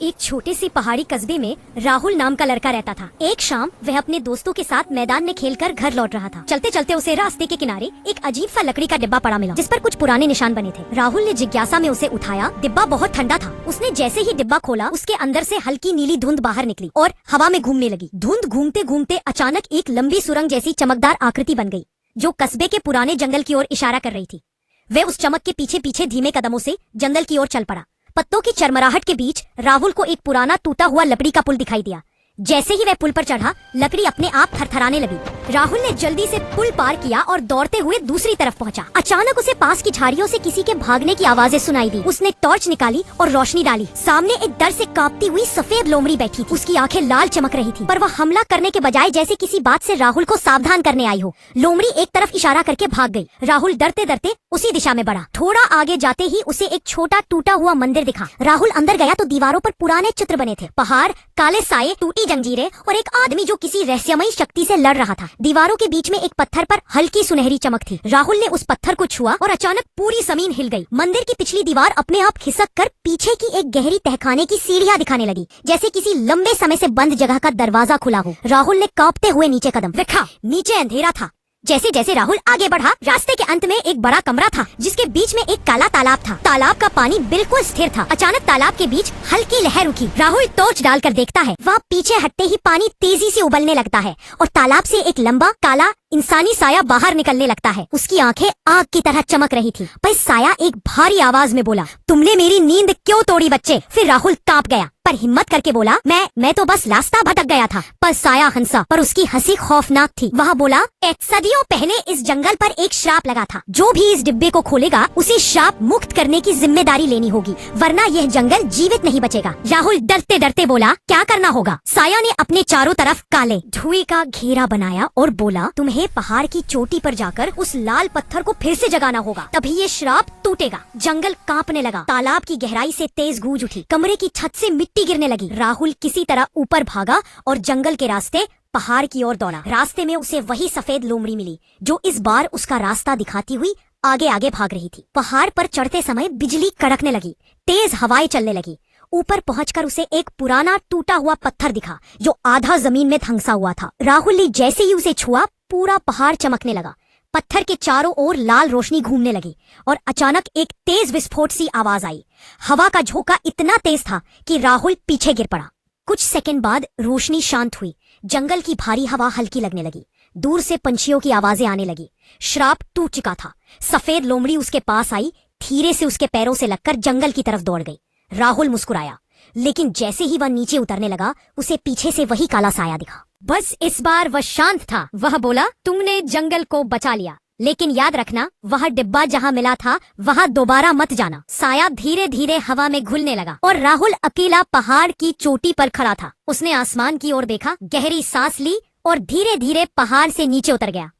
एक छोटे से पहाड़ी कस्बे में राहुल नाम का लड़का रहता था। एक शाम वह अपने दोस्तों के साथ मैदान में खेलकर घर लौट रहा था। चलते चलते उसे रास्ते के किनारे एक अजीब सा लकड़ी का डिब्बा पड़ा मिला, जिस पर कुछ पुराने निशान बने थे। राहुल ने जिज्ञासा में उसे उठाया। डिब्बा बहुत ठंडा था। उसने जैसे ही डिब्बा खोला, उसके अंदर से हल्की नीली धुंध बाहर निकली और हवा में घूमने लगी। धुंध घूमते घूमते अचानक एक लंबी सुरंग जैसी चमकदार आकृति बन गई, जो कस्बे के पुराने जंगल की ओर इशारा कर रही थी। वह उस चमक के पीछे पीछे धीमे कदमों से जंगल की ओर चल पड़ा। पत्तों की चरमराहट के बीच राहुल को एक पुराना टूटा हुआ लकड़ी का पुल दिखाई दिया। जैसे ही वह पुल पर चढ़ा, लकड़ी अपने आप थरथराने लगी। राहुल ने जल्दी से पुल पार किया और दौड़ते हुए दूसरी तरफ पहुंचा। अचानक उसे पास की झाड़ियों से किसी के भागने की आवाजें सुनाई दी। उसने टॉर्च निकाली और रोशनी डाली। सामने एक डर से कांपती हुई सफेद लोमड़ी बैठी थी। उसकी आंखें लाल चमक रही थी, पर वह हमला करने के बजाय जैसे किसी बात से राहुल को सावधान करने आई हो। लोमड़ी एक तरफ इशारा करके भाग गई। राहुल डरते डरते उसी दिशा में बढ़ा। थोड़ा आगे जाते ही उसे एक छोटा टूटा हुआ मंदिर दिखा। राहुल अंदर गया तो दीवारों पर पुराने चित्र बने थे। पहाड़, काले साये, टूटी जंजीरें और एक आदमी जो किसी रहस्यमयी शक्ति से लड़ रहा था। दीवारों के बीच में एक पत्थर पर हल्की सुनहरी चमक थी। राहुल ने उस पत्थर को छुआ और अचानक पूरी जमीन हिल गई। मंदिर की पिछली दीवार अपने आप खिसक कर पीछे की एक गहरी तहखाने की सीढ़ियां दिखाने लगी, जैसे किसी लंबे समय से बंद जगह का दरवाजा खुला हो। राहुल ने कांपते हुए नीचे कदम रखा। नीचे अंधेरा था। जैसे जैसे राहुल आगे बढ़ा, रास्ते के अंत में एक बड़ा कमरा था, जिसके बीच में एक काला तालाब था। तालाब का पानी बिल्कुल स्थिर था। अचानक तालाब के बीच हल्की लहर उठी। राहुल टॉर्च डालकर देखता है। वह पीछे हटते ही पानी तेजी से उबलने लगता है और तालाब से एक लंबा काला इंसानी साया बाहर निकलने लगता है। उसकी आंखें आग की तरह चमक रही थी। पर साया एक भारी आवाज में बोला, तुमने मेरी नींद क्यों तोड़ी बच्चे? फिर राहुल कांप गया, पर हिम्मत करके बोला, मैं तो बस रास्ता भटक गया था। पर साया हंसा, पर उसकी हंसी खौफनाक थी। वह बोला, सदियों पहले इस जंगल पर एक श्राप लगा था। जो भी इस डिब्बे को खोलेगा, उसे श्राप मुक्त करने की जिम्मेदारी लेनी होगी, वरना यह जंगल जीवित नहीं बचेगा। राहुल डरते डरते बोला, क्या करना होगा? साया ने अपने चारों तरफ काले धुएं का घेरा बनाया और बोला, तुम्हें पहाड़ की चोटी पर जाकर उस लाल पत्थर को फिर से जगाना होगा, तभी ये श्राप टूटेगा। जंगल कांपने लगा। तालाब की गहराई से तेज गूंज उठी। कमरे की छत से मिट्टी गिरने लगी। राहुल किसी तरह ऊपर भागा और जंगल के रास्ते पहाड़ की ओर दौड़ा। रास्ते में उसे वही सफेद लोमड़ी मिली, जो इस बार उसका रास्ता दिखाती हुई आगे आगे भाग रही थी। पहाड़ पर चढ़ते समय बिजली कड़कने लगी। तेज हवाएं चलने लगी। ऊपर पहुंचकर उसे एक पुराना टूटा हुआ पत्थर दिखा, जो आधा जमीन में धंसा हुआ था। राहुल ने जैसे ही उसे छुआ, पूरा पहाड़ चमकने लगा। पत्थर के चारों ओर लाल रोशनी घूमने लगी और अचानक एक तेज विस्फोट सी आवाज आई। हवा का झोंका इतना तेज था कि राहुल पीछे गिर पड़ा। कुछ सेकंड बाद रोशनी शांत हुई। जंगल की भारी हवा हल्की लगने लगी। दूर से पंछियों की आवाजें आने लगी। श्राप टूट चुका था। सफेद लोमड़ी उसके पास आई, धीरे से उसके पैरों से लगकर जंगल की तरफ दौड़ गई। राहुल मुस्कुराया, लेकिन जैसे ही वह नीचे उतरने लगा, उसे पीछे से वही काला साया दिखा। बस इस बार वह शांत था। वह बोला, तुमने जंगल को बचा लिया, लेकिन याद रखना, वह डिब्बा जहाँ मिला था वहाँ दोबारा मत जाना। साया धीरे धीरे हवा में घुलने लगा और राहुल अकेला पहाड़ की चोटी पर खड़ा था। उसने आसमान की ओर देखा, गहरी सांस ली और धीरे धीरे पहाड़ से नीचे उतर गया।